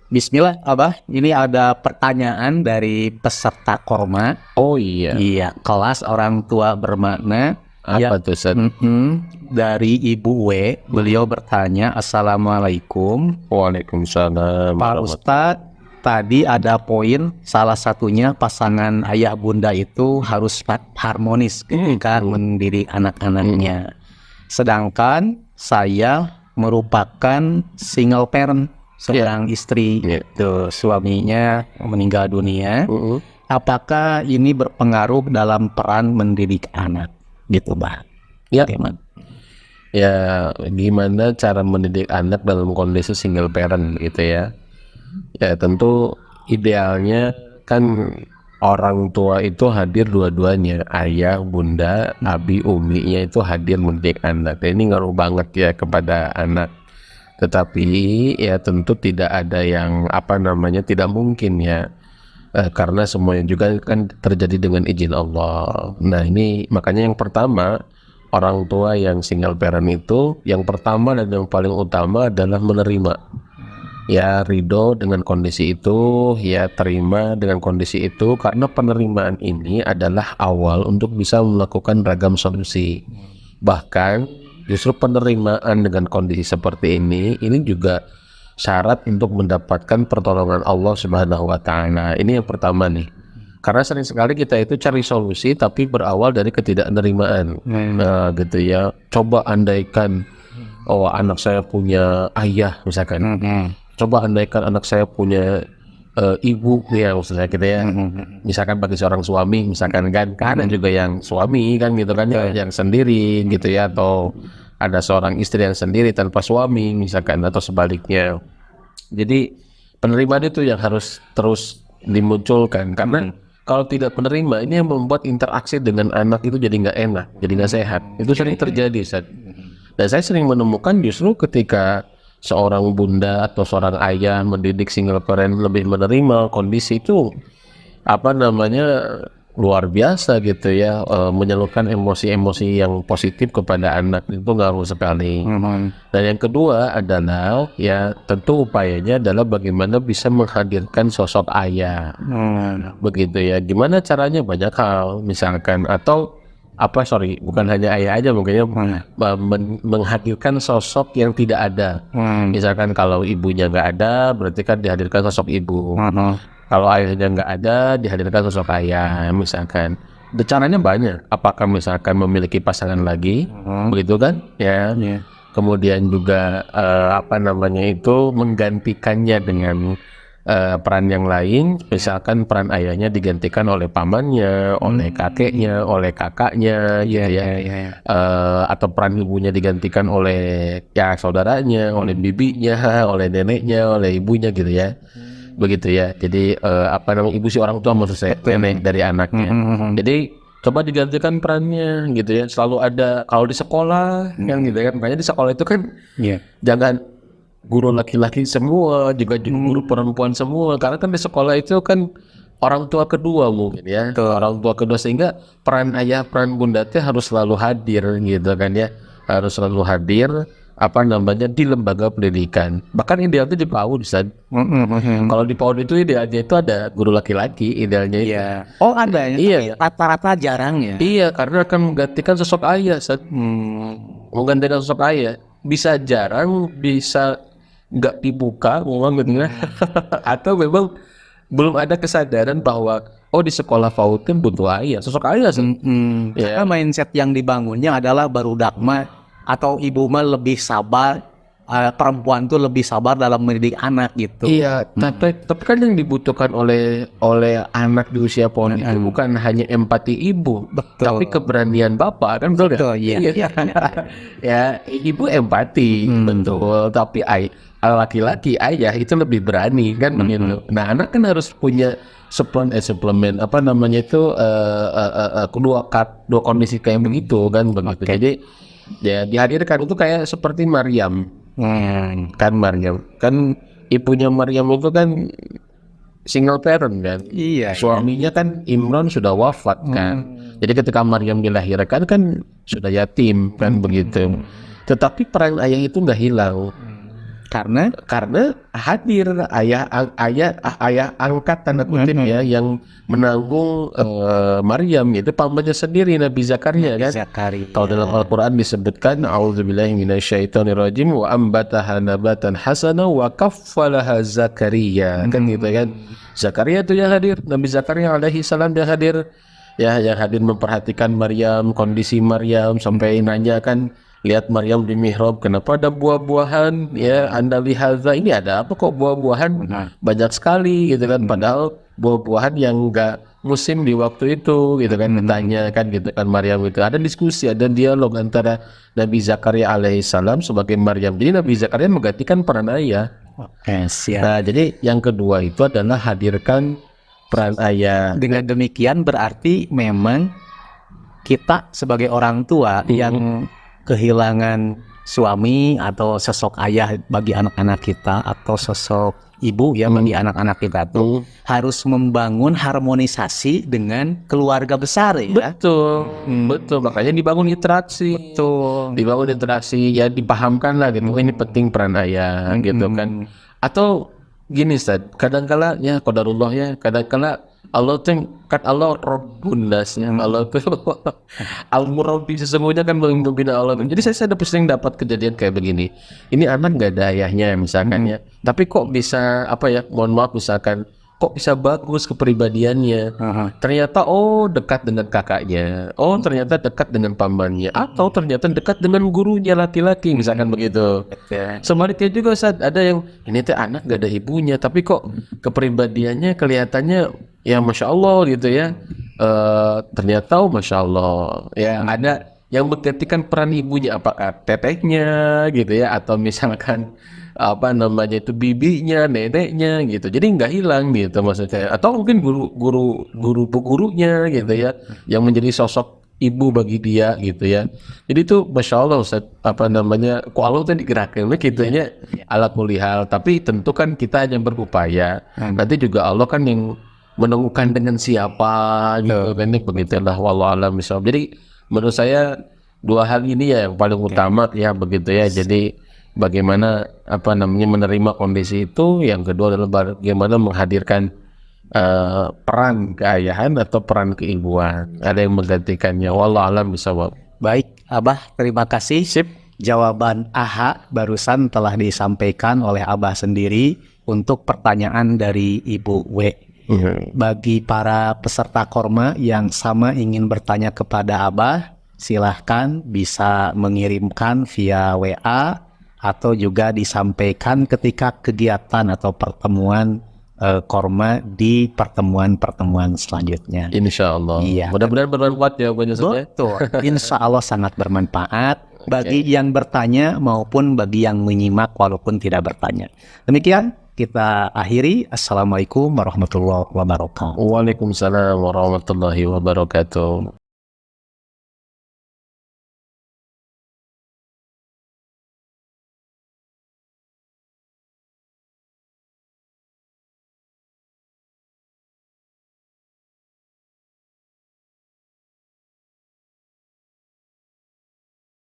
Bismillah, Abah. Ini ada pertanyaan dari peserta korma. Oh iya, Iya, kelas orang tua bermakna. apa tuh Ustaz? Dari Ibu W, beliau bertanya, Assalamualaikum. Waalaikumsalam Pak Ustadz, tadi ada poin, salah satunya pasangan ayah bunda itu harus harmonis ketika mendidik anak-anaknya. Sedangkan saya merupakan single parent, seorang istri, tuh, suaminya meninggal dunia. Apakah ini berpengaruh dalam peran mendidik anak? Gitu, Mbak. Ya. Gimana? Ya, gimana cara mendidik anak dalam kondisi single parent gitu ya? Ya tentu idealnya kan orang tua itu hadir dua-duanya, ayah, bunda, abi, uminya itu hadir mendidik anak. Ini ngaruh banget ya kepada anak. Tetapi ya tentu tidak ada yang tidak mungkin ya. Karena semuanya juga kan terjadi dengan izin Allah. Nah ini makanya yang pertama, orang tua yang single parent itu yang pertama dan yang paling utama adalah menerima, ya ridho dengan kondisi itu, ya terima dengan kondisi itu, karena penerimaan ini adalah awal untuk bisa melakukan ragam solusi. Bahkan justru penerimaan dengan kondisi seperti ini juga syarat untuk mendapatkan pertolongan Allah Subhanahu wa Ta'ala. Ini yang pertama nih. Karena sering sekali kita itu cari solusi tapi berawal dari ketidaknerimaan. Nah, gitu ya. Coba andaikan anak saya punya ayah misalkan. Coba andaikan anak saya punya ibu ya maksudnya gitu ya. Misalkan bagi seorang suami misalkan kan ada juga yang suami kan gitu kan yang sendiri gitu ya, atau ada seorang istri yang sendiri tanpa suami misalkan, atau sebaliknya. Jadi penerimaan itu yang harus terus dimunculkan, karena kalau tidak menerima ini yang membuat interaksi dengan anak itu jadi nggak enak, jadi nggak sehat. Itu sering terjadi, Ustaz. Dan saya sering menemukan justru ketika seorang bunda atau seorang ayah mendidik single parent lebih menerima kondisi itu, luar biasa gitu ya, menyalurkan emosi-emosi yang positif kepada anak itu ngaruh sekali. Dan yang kedua adalah ya tentu upayanya adalah bagaimana bisa menghadirkan sosok ayah, begitu ya. Gimana caranya? Banyak hal, misalkan atau bukan hanya ayah aja, mungkinnya menghadirkan sosok yang tidak ada. Misalkan kalau ibunya nggak ada, berarti kan dihadirkan sosok ibu. Kalau ayahnya nggak ada, dihadirkan sosok ayah, misalkan. Caranya banyak. Apakah misalkan memiliki pasangan lagi, begitu kan? Ya. Kemudian juga menggantikannya dengan peran yang lain. Misalkan peran ayahnya digantikan oleh pamannya, oleh kakeknya, oleh kakaknya, atau peran ibunya digantikan oleh ya saudaranya, oleh bibinya, oleh neneknya, oleh ibunya gitu ya. Begitu ya. Jadi ibu si orang tua maksud saya, nenek dari anaknya. Jadi coba digantikan perannya gitu ya. Selalu ada kalau di sekolah yang gitu kan. Makanya di sekolah itu kan jangan guru laki-laki semua, juga guru perempuan semua, karena kan di sekolah itu kan orang tua kedua mungkin ya. Orang tua kedua, sehingga peran ayah, peran bunda itu harus selalu hadir gitu kan ya. Harus selalu hadir di lembaga pendidikan. Bahkan idealnya di PAUD, Ustaz. Kalau di PAUD itu idealnya itu ada guru laki-laki, idealnya itu. Oh, ada ya? Iya. Rata-rata jarang ya? Iya, karena akan menggantikan sosok ayah, Ustaz. Menggantikan sosok ayah. Bisa jarang, bisa nggak dibuka, memang gitu ya. Atau memang belum ada kesadaran bahwa di sekolah PAUD kan butuh ayah, sosok ayah. Karena mindset yang dibangunnya adalah barudak mah atau ibu mah lebih sabar, perempuan tuh lebih sabar dalam mendidik anak gitu. Iya, tapi kan yang dibutuhkan oleh anak di usia PAUD itu bukan hanya empati ibu, tapi keberanian bapak, kan betul nggak? Iya. Ya, ibu empati, betul, tapi laki-laki ayah itu lebih berani kan begitu. Nah, anak kan harus punya suplemen dua kondisi kayak begitu kan begitu. Jadi ya dihadirkan itu kayak seperti Maryam. Kan Maryam kan ibunya Maryam itu kan single parent kan. Iya. Suaminya kan Imran sudah wafat kan. Jadi ketika Maryam dilahirkan kan sudah yatim kan begitu. Tetapi peran ayah itu nggak hilang. Karena hadir ayah angkat tanda kutip ya yang menanggung Maryam, itu pamannya sendiri Nabi Zakaria kan. Zakaria. Kalau dalam Al-Quran disebutkan a'udzubillahi minasyaitonirrajim wa ambataha nabatan hasana wa kaffalaha Zakaria kan gitu kan. Zakaria itu yang hadir, Nabi Zakaria alaihi salam yang hadir ya, yang hadir memperhatikan Maryam, kondisi Maryam sampai nanya kan, lihat Maryam di mihrab, kenapa ada buah-buahan ya, Anda lihat ini ada apa kok buah-buahan banyak sekali gitu kan, padahal buah-buahan yang enggak musim di waktu itu gitu kan. Tanya kan gitu kan Maryam, itu ada diskusi, ada dialog antara Nabi Zakaria alaihissalam sebagai Maryam. Jadi Nabi Zakaria menggantikan peran ayah. Oke, siap. Nah jadi yang kedua itu adalah hadirkan peran ayah. Dengan demikian berarti memang kita sebagai orang tua yang kehilangan suami atau sosok ayah bagi anak-anak kita, atau sosok ibu ya bagi anak-anak kita tuh harus membangun harmonisasi dengan keluarga besar ya. Betul, betul. Makanya dibangun interaksi. Dibangun interaksi, ya dipahamkan lah gitu. Ini penting peran ayah gitu kan. Atau gini Ustaz, kadang-kala ya qadarullah ya, kadang-kala Allah tuh kan Allah Rabbun Nas ya. Allah tuh Al-Murabbi, sesungguhnya kan membina Allah. Jadi saya sering dapat kejadian kayak begini. Ini anak nggak ada ayahnya misalkan ya, tapi kok bisa apa ya, mohon maaf misalkan, kok bisa bagus kepribadiannya. Ternyata dekat dengan kakaknya, ternyata dekat dengan pamannya, atau ternyata dekat dengan gurunya laki-laki misalkan begitu. Sebaliknya juga saat ada yang ini teh anak gak ada ibunya, tapi kok kepribadiannya kelihatannya ya masya Allah gitu ya. Ternyata masya Allah ya, ada yang menggantikan peran ibunya, apakah tetehnya gitu ya, atau misalkan apa namanya itu bibinya, neneknya gitu. Jadi nggak hilang gitu maksudnya. Atau mungkin gurunya gitu ya, yang menjadi sosok ibu bagi dia gitu ya. Jadi itu masya Allah Ustaz, apa namanya, kok Allah tuh digerakkan gitu ya, ala kulli hal. Tapi tentu kan kita hanya berupaya. Nanti juga Allah kan yang menemukan dengan siapa gitu. Ini begitulah wallahu a'lam bishawab. Jadi menurut saya dua hal ini ya yang paling utama ya begitu ya. Jadi bagaimana apa namanya menerima kondisi itu, yang kedua adalah bagaimana menghadirkan peran keayahan atau peran keibuan, ada yang menggantikannya. Wallahu a'lam bishawab. Baik, Abah, terima kasih. Jawaban AHA barusan telah disampaikan oleh Abah sendiri untuk pertanyaan dari Ibu W. Bagi para peserta korma yang sama ingin bertanya kepada Abah, silahkan bisa mengirimkan via WA atau juga disampaikan ketika kegiatan atau pertemuan korma di pertemuan-pertemuan selanjutnya. Insya Allah. Iya. Mudah-mudahan bermanfaat jawabannya. Betul. Insya Allah sangat bermanfaat bagi yang bertanya maupun bagi yang menyimak walaupun tidak bertanya. Demikian kita akhiri. Assalamualaikum warahmatullahi wabarakatuh. Waalaikumsalam warahmatullahi wabarakatuh.